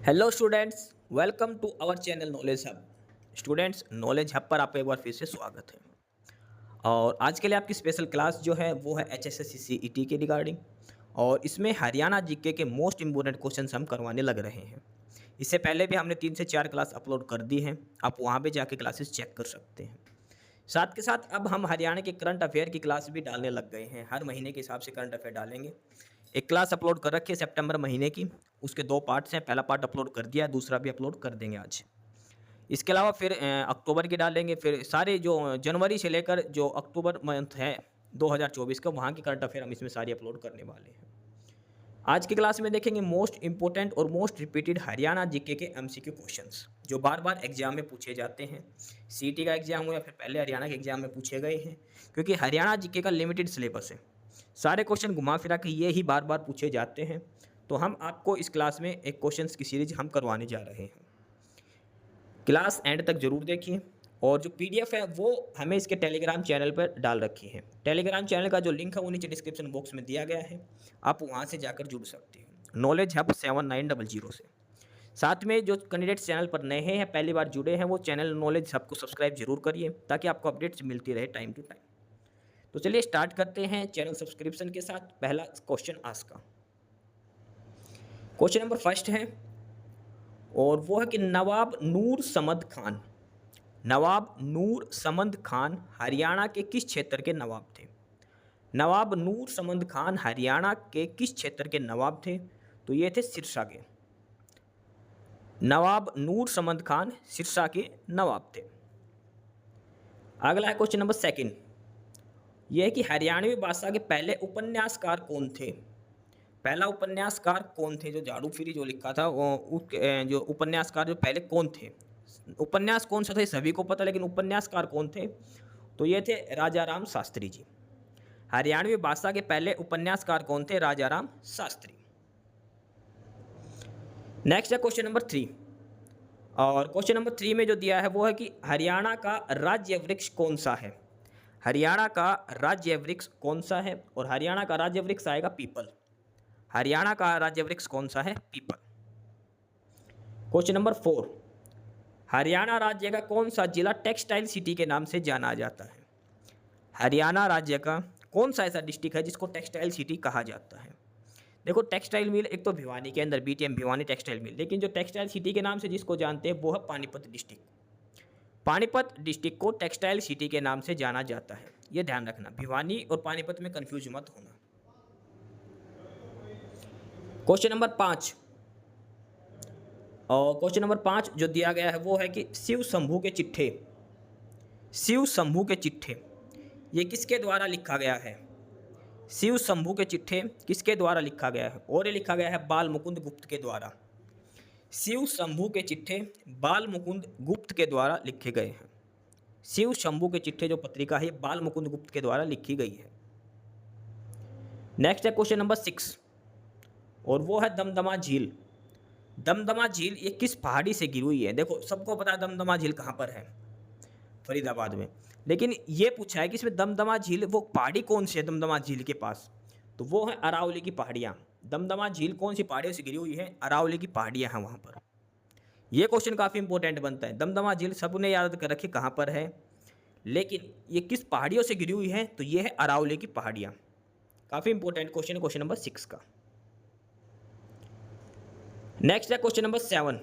Hello students, welcome to our channel knowledge hub. Students, knowledge hub पर आपका एक बार फिर से स्वागत है। और आज के लिए आपकी स्पेशल क्लास जो है वो है HSSC CET के रिगार्डिंग। और इसमें हरियाणा जीके के मोस्ट इंपोर्टेंट क्वेश्चंस हम करवाने लग रहे हैं। इससे पहले भी हमने 3 से 4 क्लास अपलोड कर दी हैं, आप वहाँ पे जाके क्लासेस चेक कर सकते हैं। साथ के साथ अब हम हरियाणा के करंट अफेयर की क्लास भी डालने लग गए हैं। हर महीने के हिसाब से करंट अफेयर डालेंगे। एक क्लास अपलोड कर रखी है सितंबर महीने की, उसके 2 पार्ट्स हैं। पहला पार्ट अपलोड कर दिया, दूसरा भी अपलोड कर देंगे आज। इसके अलावा फिर अक्टूबर की डालेंगे, फिर सारे जो जनवरी से लेकर जो अक्टूबर मंथ है 2024 का, वहाँ की करंट अफेयर हम इसमें सारी अपलोड करने वाले हैं। आज की क्लास में देखेंगे मोस्ट इंपॉर्टेंट और मोस्ट रिपीटेड हरियाणा जीके के एमसीक्यू क्वेश्चंस जो बार बार एग्जाम में पूछे जाते हैं। सीईटी का एग्जाम हो या फिर पहले हरियाणा के एग्जाम में पूछे गए हैं, क्योंकि हरियाणा जीके का लिमिटेड सिलेबस है। सारे क्वेश्चन घुमा फिरा के ये ही बार बार पूछे जाते हैं। तो हम आपको इस क्लास में एक क्वेश्चंस की सीरीज हम करवाने जा रहे हैं। क्लास एंड तक जरूर देखिए। और जो पीडीएफ है वो हमें इसके टेलीग्राम चैनल पर डाल रखी है। टेलीग्राम चैनल का जो लिंक है वो नीचे डिस्क्रिप्शन बॉक्स में दिया गया है, आप वहाँ से जाकर जुड़ सकते हैं नॉलेज हब 7900 से। साथ में जो कैंडिडेट चैनल पर नए हैं या पहली बार जुड़े हैं वो चैनल नॉलेज हब को सब्सक्राइब जरूर करिए, ताकि आपको अपडेट्स मिलती रहे टाइम टू टाइम। तो चलिए स्टार्ट करते हैं चैनल सब्सक्रिप्शन के साथ। पहला क्वेश्चन आज का क्वेश्चन नंबर फर्स्ट है, और वो है कि नवाब नूर समद खान, नवाब नूर समद खान हरियाणा के किस क्षेत्र के नवाब थे? नवाब नूर समद खान हरियाणा के किस क्षेत्र के नवाब थे? तो ये थे सिरसा के। नवाब नूर समद खान सिरसा के नवाब थे। अगला है क्वेश्चन नंबर सेकंड, यह है कि हरियाणवी भाषा के पहले उपन्यासकार कौन थे? पहला उपन्यासकार कौन थे? जो झाड़ू फिरी जो लिखा था वो जो उपन्यासकार जो पहले कौन थे? उपन्यास कौन सा था ये सभी को पता, लेकिन उपन्यासकार कौन थे? तो ये थे राजा राम शास्त्री जी। हरियाणवी भाषा के पहले उपन्यासकार कौन थे? राजा राम शास्त्री। नेक्स्ट है क्वेश्चन नंबर 3, और क्वेश्चन नंबर 3 में जो दिया है वो है कि हरियाणा का राज्य वृक्ष कौन सा है? हरियाणा का राज्य वृक्ष कौन सा है? और हरियाणा का राज्य वृक्ष आएगा पीपल। हरियाणा का राज्य वृक्ष कौन सा है? पीपल। क्वेश्चन नंबर 4, हरियाणा राज्य का कौन सा जिला टेक्सटाइल सिटी के नाम से जाना जाता है? हरियाणा राज्य का कौन सा ऐसा डिस्ट्रिक्ट है जिसको टेक्सटाइल सिटी कहा जाता है? देखो, टेक्सटाइल मिल एक तो भिवानी के अंदर बीटीएम भिवानी टेक्सटाइल मिल, लेकिन जो टेक्सटाइल सिटी के नाम से जिसको जानते हैं वो है पानीपत डिस्ट्रिक्ट। पानीपत डिस्ट्रिक्ट को टेक्सटाइल सिटी के नाम से जाना जाता है, ये ध्यान रखना। भिवानी और पानीपत में कंफ्यूज मत होना। क्वेश्चन नंबर 5, और क्वेश्चन नंबर 5 जो दिया गया है वो है कि शिव शंभू के चिट्ठे, शिव शंभू के चिट्ठे ये किसके द्वारा लिखा गया है? शिव शंभू के चिट्ठे किसके द्वारा लिखा गया है? और ये लिखा गया है बाल मुकुंद गुप्त के द्वारा। शिव शंभू के चिट्ठे बाल मुकुंद गुप्त के द्वारा लिखे गए हैं। शिव शंभू के चिट्ठे जो पत्रिका है बाल मुकुंद गुप्त के द्वारा लिखी गई है। नेक्स्ट है क्वेश्चन नंबर 6, और वो है दमदमा झील। दमदमा झील ये किस पहाड़ी से गिरी हुई है? देखो, सबको पता है दमदमा झील कहाँ पर है, फरीदाबाद में। लेकिन ये पूछा है कि इसमें दमदमा झील वो पहाड़ी कौन सी है दमदमा झील के पास? तो वो है अरावली की पहाड़ियाँ। दमदमा झील कौन सी पहाड़ियों से गिरी हुई है? अरावली की पहाड़ियाँ हैं वहाँ पर। ये क्वेश्चन काफ़ी इंपॉर्टेंट बनता है। दमदमा झील सबने याद कर रखे कहाँ पर है, लेकिन ये किस पहाड़ियों से गिरी हुई है? तो ये है अरावली की पहाड़ियाँ। काफ़ी इंपॉर्टेंट क्वेश्चन, क्वेश्चन नंबर 6 का। नेक्स्ट है क्वेश्चन नंबर 7,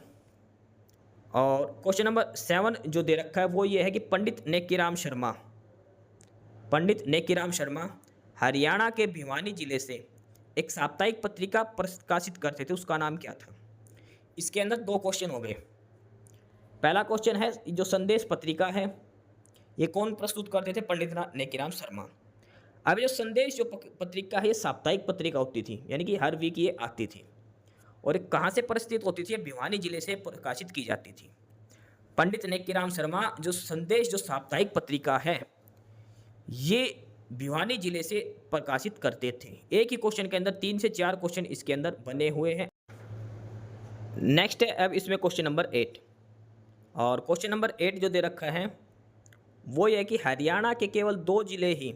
और क्वेश्चन नंबर 7 जो दे रखा है वो ये है कि पंडित नेकीराम शर्मा, पंडित नेकीराम शर्मा हरियाणा के भिवानी जिले से एक साप्ताहिक पत्रिका प्रकाशित करते थे, उसका नाम क्या था? इसके अंदर 2 क्वेश्चन हो गए। पहला क्वेश्चन है जो संदेश पत्रिका है ये कौन प्रस्तुत करते थे? पंडित नेकीराम शर्मा। अब जो संदेश जो पत्रिका है ये साप्ताहिक पत्रिका होती थी, यानी कि हर वीक ये आती थी, और कहाँ से प्रस्तुत होती थी? भिवानी जिले से प्रकाशित की जाती थी। पंडित नेकीराम शर्मा जो संदेश जो साप्ताहिक पत्रिका है ये भिवानी जिले से प्रकाशित करते थे। एक ही क्वेश्चन के अंदर 3 से 4 क्वेश्चन इसके अंदर बने हुए हैं। नेक्स्ट है अब इसमें क्वेश्चन नंबर 8, और क्वेश्चन नंबर 8 जो दे रखा है वो ये है कि हरियाणा के केवल 2 जिले ही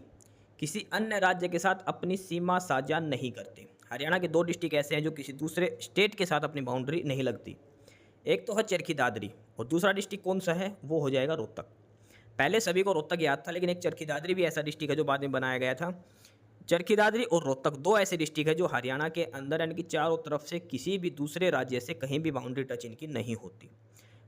किसी अन्य राज्य के साथ अपनी सीमा साझा नहीं करते। हरियाणा के 2 डिस्ट्रिक्ट ऐसे हैं जो किसी दूसरे स्टेट के साथ अपनी बाउंड्री नहीं लगती। एक तो है चरखी दादरी और दूसरा डिस्ट्रिक्ट कौन सा है, वो हो जाएगा रोहतक। पहले सभी को रोहतक याद था, लेकिन एक चरखी दादरी भी ऐसा डिस्ट्रिक्ट है जो बाद में बनाया गया था। चरखी दादरी और रोहतक दो ऐसे डिस्ट्रिक्ट है जो हरियाणा के अंदर यानी कि चारों तरफ से किसी भी दूसरे राज्य से कहीं भी बाउंड्री टच इनकी नहीं होती।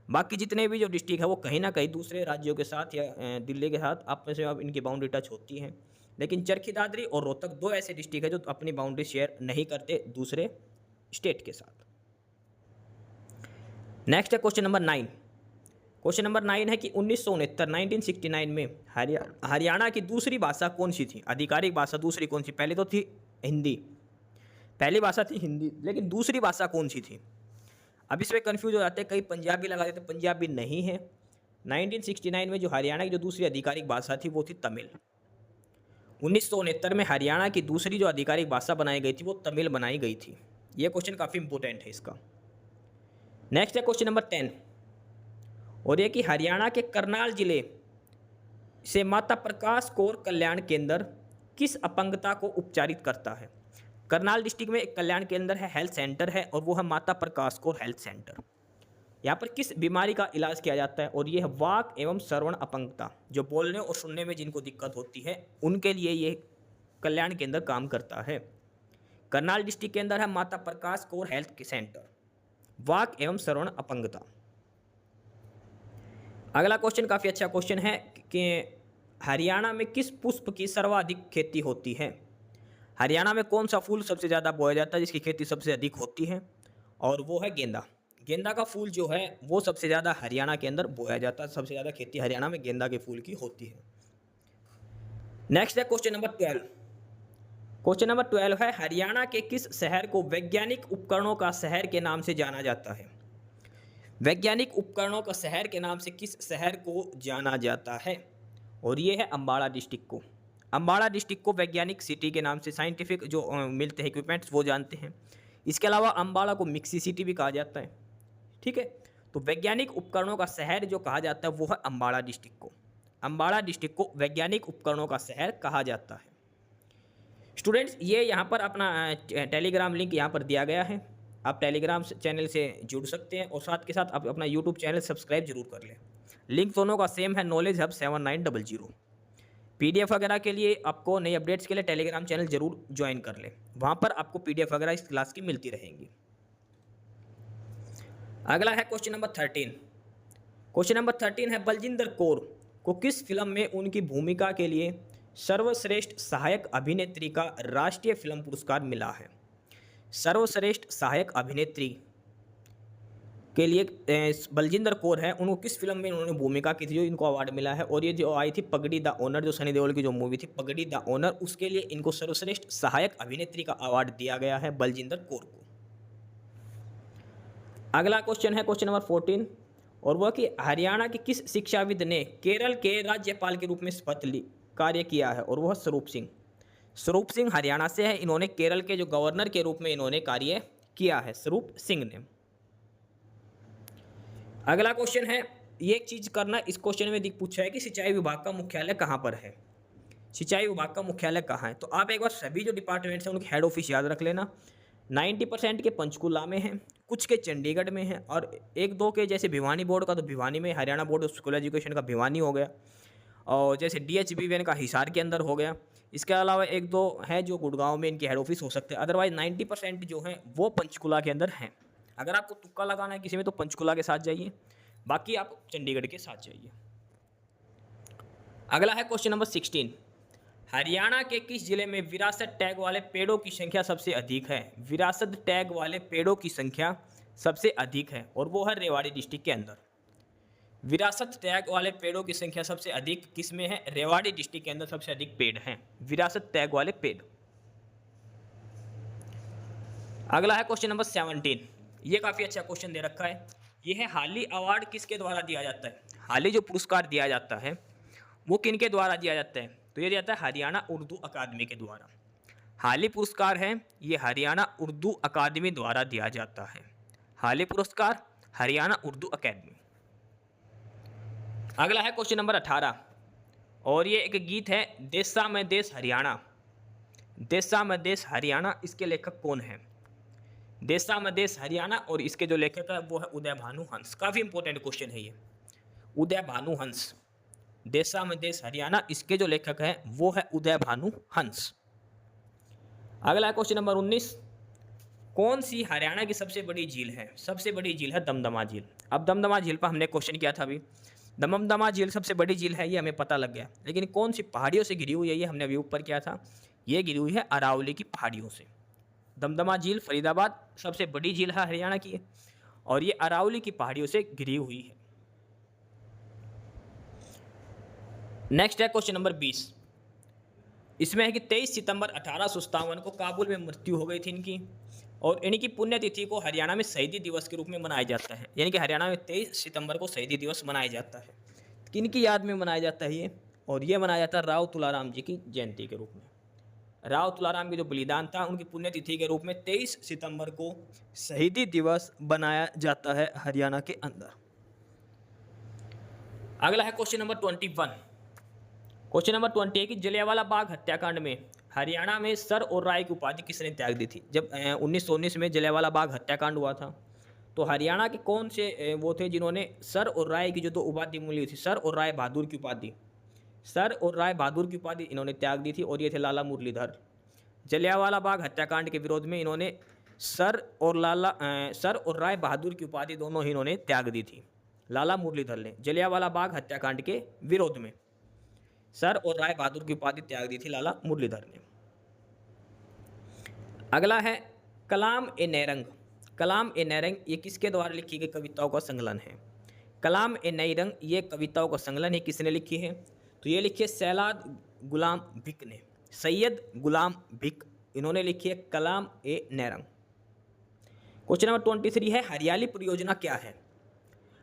बाकी जितने भी जो डिस्ट्रिक्ट है वो कहीं ना कहीं दूसरे राज्यों के साथ या दिल्ली के साथ आपस में अब इनकी बाउंड्री टच होती है। लेकिन चरखी दादरी और रोहतक दो ऐसे डिस्ट्रिक्ट है जो अपनी बाउंड्री शेयर नहीं करते दूसरे स्टेट के साथ। नेक्स्ट है क्वेश्चन नंबर 9। क्वेश्चन नंबर 9 है कि 1969 में हरियाणा की दूसरी भाषा कौन सी थी, आधिकारिक भाषा दूसरी कौन सी, पहले तो थी हिंदी, पहली भाषा थी हिंदी, लेकिन दूसरी भाषा कौन सी थी। अब इसमें कंफ्यूज हो जाते हैं, कई पंजाबी लगा देते, पंजाबी नहीं है। 1969 में जो हरियाणा की जो दूसरी आधिकारिक भाषा थी वो थी तमिल। 1969 में हरियाणा की दूसरी जो आधिकारिक भाषा बनाई गई थी वो तमिल बनाई गई थी। ये क्वेश्चन काफ़ी इंपॉर्टेंट है इसका। नेक्स्ट है क्वेश्चन नंबर 10 और ये कि हरियाणा के करनाल जिले से माता प्रकाश कौर कल्याण केंद्र किस अपंगता को उपचारित करता है। करनाल डिस्ट्रिक्ट में एक कल्याण केंद्र है, हेल्थ सेंटर है, और वो है माता प्रकाश कौर हेल्थ सेंटर। यहाँ पर किस बीमारी का इलाज किया जाता है, और ये है वाक एवं श्रवण अपंगता, जो बोलने और सुनने में जिनको दिक्कत होती है उनके लिए ये कल्याण केंद्र काम करता है। करनाल डिस्ट्रिक्ट के अंदर है माता प्रकाश कौर हेल्थ सेंटर, वाक एवं श्रवण अपंगता। अगला क्वेश्चन काफ़ी अच्छा क्वेश्चन है कि हरियाणा में किस पुष्प की सर्वाधिक खेती होती है। हरियाणा में कौन सा फूल सबसे ज़्यादा बोया जाता है जिसकी खेती सबसे अधिक होती है, और वो है गेंदा। गेंदा का फूल जो है वो सबसे ज़्यादा हरियाणा के अंदर बोया जाता है, सबसे ज़्यादा खेती हरियाणा में गेंदा के फूल की होती है। नेक्स्ट है क्वेश्चन नंबर 12। क्वेश्चन नंबर 12 है हरियाणा के किस शहर को वैज्ञानिक उपकरणों का शहर के नाम से जाना जाता है। वैज्ञानिक उपकरणों का शहर के नाम से किस शहर को जाना जाता है, और ये है अम्बाड़ा डिस्ट्रिक्ट को। अम्बाड़ा डिस्ट्रिक्ट को वैज्ञानिक सिटी के नाम से, साइंटिफिक जो मिलते हैं इक्विपमेंट्स वो जानते हैं। इसके अलावा अम्बाड़ा को मिक्सी सिटी भी कहा जाता है। ठीक है, तो वैज्ञानिक उपकरणों का शहर जो कहा जाता है वो है अम्बाड़ा डिस्ट्रिक्ट को। अम्बाड़ा डिस्ट्रिक्ट को वैज्ञानिक उपकरणों का शहर कहा जाता है। स्टूडेंट्स, ये यहाँ पर अपना टेलीग्राम लिंक यहाँ पर दिया गया है, आप टेलीग्राम चैनल से जुड़ सकते हैं, और साथ के साथ आप अपना यूट्यूब चैनल सब्सक्राइब जरूर कर लें। लिंक दोनों का सेम है, नॉलेज हब 7900। PDF वगैरह के लिए आपको नई अपडेट्स के लिए टेलीग्राम चैनल जरूर ज्वाइन कर लें, वहाँ पर आपको PDF वगैरह इस क्लास की मिलती रहेंगी। अगला है क्वेश्चन नंबर 13। क्वेश्चन नंबर 13 है बलजिंदर कौर को किस फिल्म में उनकी भूमिका के लिए सर्वश्रेष्ठ सहायक अभिनेत्री का राष्ट्रीय फिल्म पुरस्कार मिला है। सर्वश्रेष्ठ सहायक अभिनेत्री के लिए बलजिंदर कौर है, उनको किस फिल्म में उन्होंने भूमिका की थी जो इनको अवार्ड मिला है, और ये जो आई थी पगड़ी द ऑनर, जो सनी देओल की जो मूवी थी पगड़ी द ऑनर, उसके लिए इनको सर्वश्रेष्ठ सहायक अभिनेत्री का अवार्ड दिया गया है बलजिंदर कौर को। अगला क्वेश्चन है क्वेश्चन नंबर 14 और वह कि हरियाणा के किस शिक्षाविद ने केरल के राज्यपाल के रूप में शपथ ली कार्य किया है, और वह स्वरूप सिंह। स्वरूप सिंह हरियाणा से है, इन्होंने केरल के जो गवर्नर के रूप में इन्होंने कार्य किया है, स्वरूप सिंह ने। अगला क्वेश्चन है, ये एक चीज करना, इस क्वेश्चन में पूछा है कि सिंचाई विभाग का मुख्यालय कहाँ पर है। सिंचाई विभाग का मुख्यालय कहाँ है, तो आप एक बार सभी जो डिपार्टमेंट्स हैं उनके हेड ऑफिस याद रख लेना। 90% के पंचकुला में हैं, कुछ के चंडीगढ़ में हैं, और एक दो के जैसे भिवानी बोर्ड का तो भिवानी में, Haryana board of school education का भिवानी हो गया, और जैसे DHBN का हिसार के अंदर हो गया। इसके अलावा एक दो हैं जो गुड़गांव में इनके हेड ऑफिस हो सकते हैं, अदरवाइज 90% जो हैं वो पंचकुला के अंदर हैं। अगर आपको तुक्का लगाना है किसी में तो पंचकुला के साथ जाइए, बाकी आप चंडीगढ़ के साथ जाइए। अगला है क्वेश्चन नंबर 16। हरियाणा के किस जिले में विरासत टैग वाले पेड़ों की संख्या सबसे अधिक है। विरासत टैग वाले पेड़ों की संख्या सबसे अधिक है, और वो है रेवाड़ी डिस्ट्रिक्ट के अंदर। विरासत टैग वाले पेड़ों की संख्या सबसे अधिक किस में है, रेवाड़ी डिस्ट्रिक्ट के अंदर सबसे अधिक पेड़ हैं विरासत टैग वाले पेड़। अगला है क्वेश्चन नंबर 17। ये काफ़ी अच्छा क्वेश्चन दे रखा है। ये है हाली अवार्ड किसके द्वारा दिया जाता है। हाली जो पुरस्कार दिया जाता है वो किनके द्वारा दिया जाता है, तो ये दिया जाता है हरियाणा उर्दू अकादमी के द्वारा। हाली पुरस्कार है ये हरियाणा उर्दू अकादमी द्वारा दिया जाता है। हाली पुरस्कार हरियाणा उर्दू अकादमी। अगला है क्वेश्चन नंबर 18 और ये एक गीत है देसा में देश हरियाणा। देसा में देश हरियाणा, इसके लेखक कौन है। देशा में देश हरियाणा, और इसके जो लेखक है वो है उदय भानु हंस। काफ़ी इंपॉर्टेंट क्वेश्चन है ये, उदय भानु हंस। देशा में देश हरियाणा, इसके जो लेखक हैं वो है उदय भानु हंस। अगला है क्वेश्चन नंबर 19, कौन सी हरियाणा की सबसे बड़ी झील है? सबसे बड़ी झील है दमदमा झील। अब दमदमा झील पर हमने क्वेश्चन किया था अभी, दमदमा झील सबसे बड़ी झील है, ये हमें पता लग गया, लेकिन कौन सी पहाड़ियों से घिरी हुई है ये हमने अभी ऊपर किया था, ये घिरी हुई है अरावली की पहाड़ियों से। दमदमा झील फरीदाबाद सबसे बड़ी झील है हरियाणा की, और ये अरावली की पहाड़ियों से घिरी हुई है। नेक्स्ट है क्वेश्चन नंबर 20, इसमें है कि 23 सितंबर 1857 को काबुल में मृत्यु हो गई थी इनकी, और इनकी पुण्यतिथि को हरियाणा में शहीदी दिवस के रूप में मनाया जाता है। यानी कि हरियाणा में 23 सितंबर को शहीदी दिवस मनाया जाता है। किनकी याद में मनाया जाता है ये? और ये मनाया जाता है राव तुलाराम जी की जयंती के रूप में। राव तुलाराम के जो बलिदान था उनकी पुण्यतिथि के रूप में 23 सितंबर को शहीदी दिवस बनाया जाता है हरियाणा के अंदर। अगला है क्वेश्चन नंबर 21। क्वेश्चन नंबर 20 है कि जलियांवाला बाग हत्याकांड में हरियाणा में सर और राय की उपाधि किसने त्याग दी थी? जब 1919 में जलियांवाला बाग हत्याकांड हुआ था, तो हरियाणा के कौन से वो थे जिन्होंने सर और राय की जो दो उपाधि मिली थी, सर और राय बहादुर की उपाधि, सर और राय बहादुर की उपाधि इन्होंने त्याग दी थी, और ये थे लाला मुरलीधर। जलियांवाला बाग हत्याकांड के विरोध में इन्होंने सर और राय बहादुर की उपाधि दोनों ही इन्होंने त्याग दी थी, लाला मुरलीधर ने जलियांवाला बाग हत्याकांड के विरोध में सर और राय बहादुर की उपाधि त्याग दी थी लाला मुरलीधर ने। अगला है कलाम ए नैरंग। कलाम ए नैरंग ये किसके द्वारा लिखी गई कविताओं का संकलन है? कलाम ए नैरंग ये कविताओं का संकलन है, किसने लिखी है? तो ये लिखी है सैयद गुलाम भिक ने, सैयद गुलाम भिक इन्होंने लिखी है कलाम ए नैरंग। क्वेश्चन नंबर 23 है हरियाली परियोजना क्या है?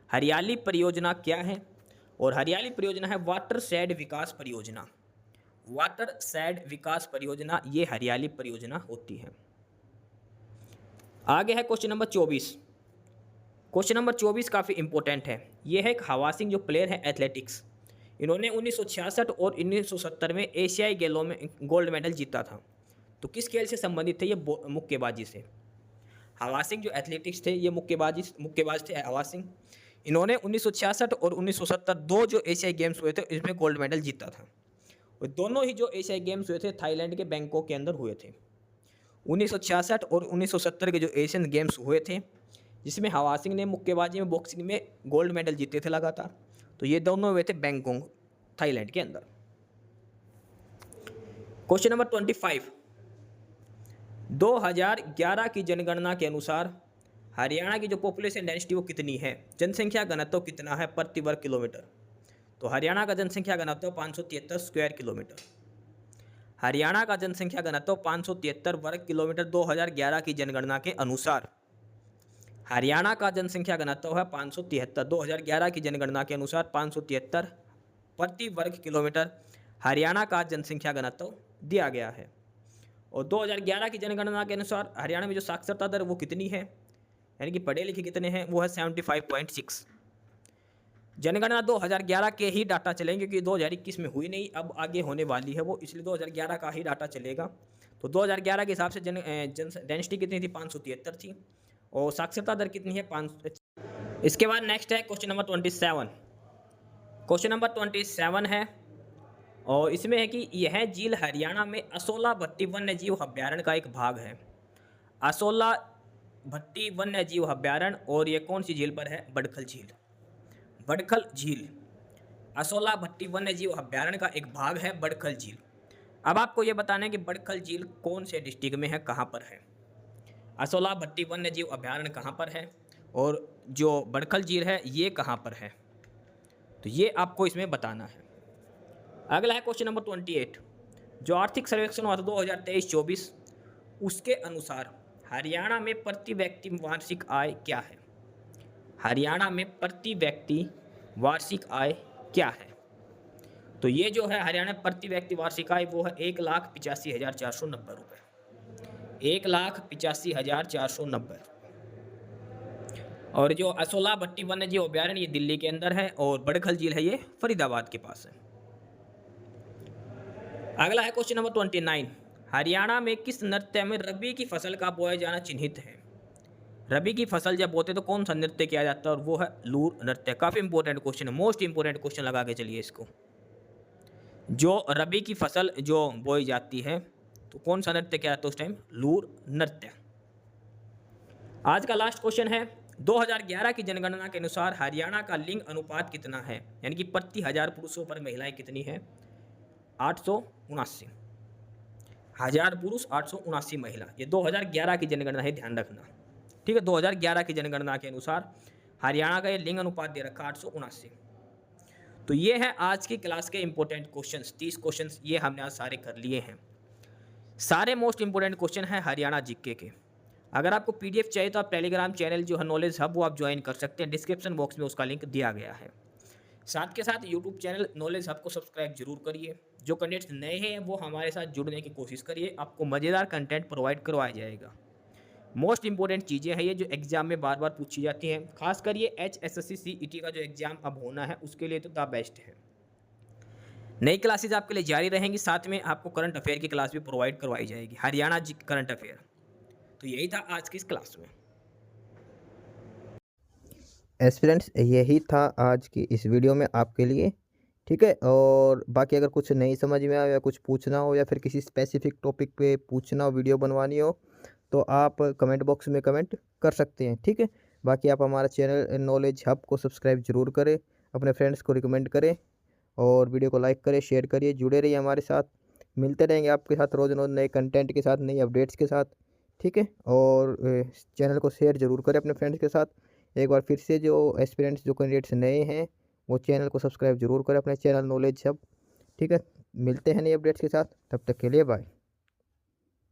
हरियाली परियोजना क्या है? और हरियाली परियोजना है वाटर शेड विकास परियोजना। वाटर शेड विकास परियोजना ये हरियाली परियोजना होती है। आगे है क्वेश्चन नंबर 24। क्वेश्चन नंबर 24 काफ़ी इंपॉर्टेंट है। ये है एक हवा सिंह जो प्लेयर है एथलेटिक्स, इन्होंने 1966 और 1970 में एशियाई खेलों में गोल्ड मेडल जीता था। तो किस खेल से संबंधित थे ये? मुक्केबाजी से। हवा सिंह जो एथलेटिक्स थे ये मुक्केबाज थे हवा सिंह। इन्होंने 1966 और 1970 दो जो एशियाई गेम्स हुए थे इसमें गोल्ड मेडल जीता था, और दोनों ही जो एशियाई गेम्स हुए थे थाईलैंड के बैंकॉक के अंदर हुए थे। 1966 और 1970 के जो एशियन गेम्स हुए थे जिसमें हवा सिंह ने मुक्केबाजी में बॉक्सिंग में गोल्ड मेडल जीते थे लगातार, तो ये दोनों हुए थे बैंकॉक थाईलैंड के अंदर। Question number 25। 2011 की जनगणना के अनुसार हरियाणा की जो पॉपुलेशन डेंसिटी वो कितनी है? जनसंख्या घनत्व कितना है प्रति वर्ग किलोमीटर? तो हरियाणा का जनसंख्या घनत्व 573 स्क्वायर किलोमीटर। हरियाणा का जनसंख्या घनत्व 573 वर्ग किलोमीटर 2011 की जनगणना के अनुसार। हरियाणा का जनसंख्या घनत्व है 573, 2011 की जनगणना के अनुसार 573 प्रति वर्ग किलोमीटर हरियाणा का जनसंख्या घनत्व दिया गया है। और 2011 की जनगणना के अनुसार हरियाणा में जो साक्षरता दर वो कितनी है, यानी कि पढ़े लिखे कितने हैं, वो है 75.6। जनगणना 2011 के ही डाटा चलेंगे क्योंकि 2021 में हुई नहीं, अब आगे होने वाली है वो, इसलिए 2011 का ही डाटा चलेगा। तो 2011 के हिसाब से जन डेंसिटी कितनी थी? 573 थी, और साक्षरता दर कितनी है? 5। इसके बाद नेक्स्ट है क्वेश्चन नंबर 27। क्वेश्चन नंबर 27 है, और इसमें है कि यह झील हरियाणा में असोला भट्टी वन्य जीव अभ्यारण्य का एक भाग है। असोला भट्टी वन्य जीव अभ्यारण्य, और ये कौन सी झील पर है? बड़खल झील। बड़खल झील असोला भट्टी वन्य जीव अभ्यारण्य का एक भाग है बड़खल झील। अब आपको ये बताना है कि बड़खल झील कौन से डिस्ट्रिक्ट में है, कहाँ पर है? असोला भट्टी वन्य जीव अभ्यारण्य कहाँ पर है, और जो बड़खल झील है ये कहाँ पर है? तो ये आपको इसमें बताना है। अगला है क्वेश्चन नंबर 28। जो आर्थिक सर्वेक्षण हुआ था 2023-24 उसके अनुसार हरियाणा में प्रति व्यक्ति वार्षिक आय क्या है? हरियाणा में प्रति व्यक्ति वार्षिक आय क्या है? तो ये जो है हरियाणा प्रति व्यक्ति वार्षिक आय वो है 1,85,490 रुपये, 1,85,490। और जो असोला भट्टी वन्य जीव अभ्यारण्य ये दिल्ली के अंदर है, और बड़खल झील है ये फरीदाबाद के पास है। अगला है क्वेश्चन नंबर 29। हरियाणा में किस नृत्य में रबी की फसल का बोया जाना चिन्हित है? रबी की फसल जब बोते तो कौन सा नृत्य किया जाता है, और वो है लूर नृत्य। काफ़ी इंपॉर्टेंट क्वेश्चन है, मोस्ट इंपॉर्टेंट क्वेश्चन लगा के चलिए इसको। जो रबी की फसल जो बोई जाती है तो कौन सा नृत्य किया जाता है उस टाइम, लूर नृत्य। आज का लास्ट क्वेश्चन है, 2011 की जनगणना के अनुसार हरियाणा का लिंग अनुपात कितना है, यानी कि प्रति 1000 पुरुषों पर महिलाएं कितनी है, 879। 1000 पुरुष 879 महिला, ये 2011 की जनगणना है, ध्यान रखना। ठीक है, 2011 की जनगणना के अनुसार हरियाणा का ये लिंग अनुपात दे रखा 879। तो ये है आज की क्लास के इंपॉर्टेंट क्वेश्चंस, 30 क्वेश्चंस ये हमने आज सारे कर लिए हैं। सारे मोस्ट इंपॉर्टेंट क्वेश्चन हैं हरियाणा जीके के। अगर आपको पीडीएफ चाहिए तो आप टेलीग्राम चैनल जो है नॉलेज हब, वो आप ज्वाइन कर सकते हैं, डिस्क्रिप्शन बॉक्स में उसका लिंक दिया गया है। साथ के साथ यूट्यूब चैनल नॉलेज हब को सब्सक्राइब जरूर करिए। जो कंटेंट्स नए हैं वो हमारे साथ जुड़ने की कोशिश करिए, आपको मज़ेदार कंटेंट प्रोवाइड करवाया जाएगा। मोस्ट इंपॉर्टेंट चीज़ें हैं ये जो एग्जाम में बार बार पूछी जाती हैं, खासकर ये HSSC CET का जो एग्जाम अब होना है उसके लिए तो द बेस्ट है। नई क्लासेज आपके लिए जारी रहेंगी, साथ में आपको करंट अफेयर की क्लास भी प्रोवाइड करवाई जाएगी, हरियाणा जी करंट अफेयर। तो यही था आज की इस क्लास में। एस्पिरेंट्स, यही था आज की इस वीडियो में आपके लिए। ठीक है, और बाकी अगर कुछ नहीं समझ में आया या कुछ पूछना हो या फिर किसी स्पेसिफिक टॉपिक पे पूछना हो, वीडियो बनवानी हो, तो आप कमेंट बॉक्स में कमेंट कर सकते हैं। ठीक है, बाकी आप हमारा चैनल नॉलेज हब को सब्सक्राइब जरूर करें, अपने फ्रेंड्स को रिकमेंड करें और वीडियो को लाइक करें, शेयर करिए, जुड़े रहिए हमारे साथ। मिलते रहेंगे आपके साथ रोज़ रोज़ नए कंटेंट के साथ, नई अपडेट्स के साथ। ठीक है, और चैनल को शेयर जरूर करें अपने फ्रेंड्स के साथ। एक बार फिर से जो एस्पिरेंट्स, जो कैंडिडेट्स नए हैं, वो चैनल को सब्सक्राइब जरूर करें, अपने चैनल नॉलेज हब। ठीक है, मिलते हैं नई अपडेट्स के साथ, तब तक के लिए बाय।